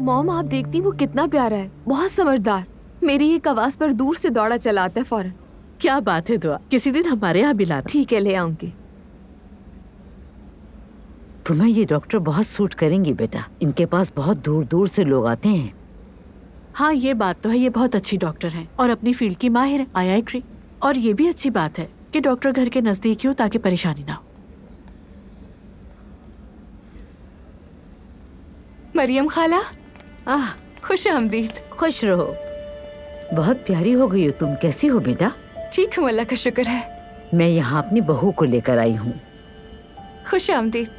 Mom आप देखती वो कितना प्यारा है, बहुत समझदार। मेरी एक आवाज पर दूर से दौड़ा चला आता है फौरन। क्या बात है दुआ, किसी दिन हमारे यहाँ भी लाना। ठीक है, ले आऊंगी। तुम्हें ये डॉक्टर बहुत सूट करेंगी बेटा, इनके पास बहुत दूर दूर से लोग आते हैं। हाँ ये बात तो है, ये बहुत अच्छी डॉक्टर है और अपनी फील्ड की माहिर है। I agree. और ये भी अच्छी बात है कि डॉक्टर घर के नजदीक ही हो ताकि परेशानी ना हो। मरियम खाला, आह, खुश आमदीद। खुश रहो। बहुत प्यारी हो गई हो तुम, कैसी हो बेटा? ठीक हूँ, अल्लाह का शुक्र है। मैं यहाँ अपनी बहू को लेकर आई हूँ। खुश आमदीद।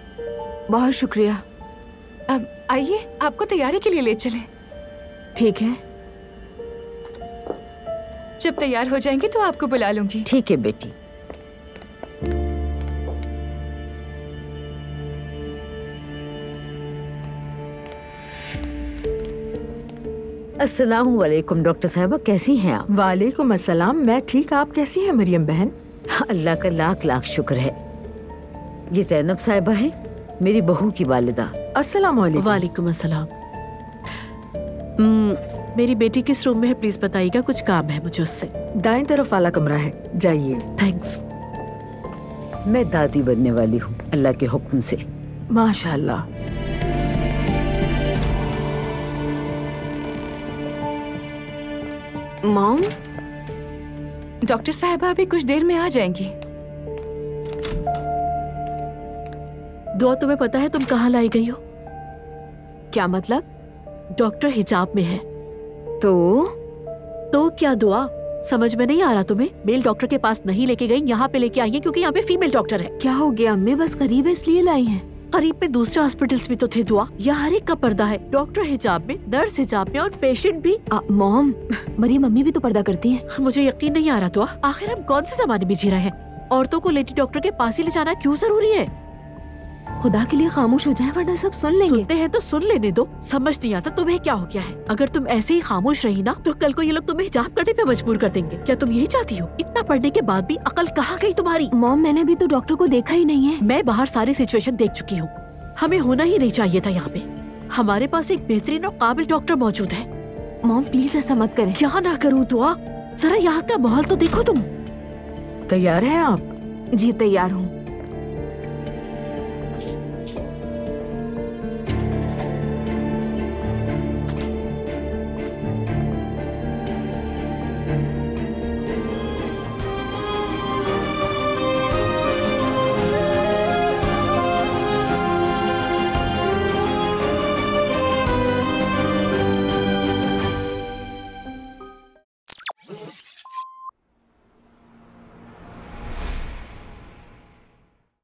बहुत शुक्रिया। अब आइए, आपको तैयारी के लिए ले चलें। ठीक है, जब तैयार हो जाएंगे तो आपको बुला लूंगी। ठीक है बेटी। अस्सलाम वालेकुम डॉक्टर साहिबा, कैसी हैं आप? वालेकुम अस्सलाम, मैं ठीक। आप कैसी हैं मरियम बहन? अल्लाह का लाख लाख शुक्र है। ये ज़ैनब साहिबा है, मेरी बहू की वालिदा। अस्सलाम वालेकुम। वालेकुम अस्सलाम। मेरी बेटी किस रूम में है प्लीज बताइएगा, कुछ काम है मुझे उससे। दाएं तरफ वाला कमरा है, जाइए। थैंक्स। मैं दादी बनने वाली हूँ अल्लाह के हुक्म से। माशाल्लाह। मॉम, डॉक्टर साहिबा अभी कुछ देर में आ जाएंगी। दुआ तुम्हें पता है तुम कहाँ लाई गई हो? क्या मतलब? डॉक्टर हिजाब में है। तो क्या दुआ, समझ में नहीं आ रहा तुम्हें? मेल डॉक्टर के पास नहीं लेके गई, यहाँ पे लेके आई है क्योंकि यहाँ पे फीमेल डॉक्टर है। क्या हो गया अम्मी? बस करीब है इसलिए लाई हैं। करीब में दूसरे हॉस्पिटल्स भी तो थे दुआ, यहाँ हर एक का पर्दा है। डॉक्टर हिजाब में, नर्स हिजाब में और पेशेंट भी। मॉम, मरियम मम्मी भी तो पर्दा करती हैं। मुझे यकीन नहीं आ रहा दुआ, आखिर हम कौन से जमाने में जी रहे हैं? औरतों को लेडी डॉक्टर के पास ही ले जाना क्यों जरूरी है? खुदा के लिए खामोश हो जाए वरना सब सुन लेंगे। सुनते हैं तो सुन लेने दो। समझ नहीं आता तुम्हें क्या हो गया है। अगर तुम ऐसे ही खामोश रही ना तो कल को ये लोग तुम्हें हिजाब करने पे मजबूर कर देंगे। क्या तुम यही चाहती हो? इतना पढ़ने के बाद भी अकल कहाँ गई तुम्हारी? मॉम, मैंने भी तो डॉक्टर को देखा ही नहीं है। मैं बाहर सारी सिचुएशन देख चुकी हूँ। हमें होना ही नहीं चाहिए था यहाँ पे। हमारे पास एक बेहतरीन और काबिल डॉक्टर मौजूद है। मॉम प्लीज ऐसा मत करें। क्या ना करूँ दुआ, जरा यहाँ का माहौल तो देखो तुम। तैयार हैं आप? जी तैयार हूँ।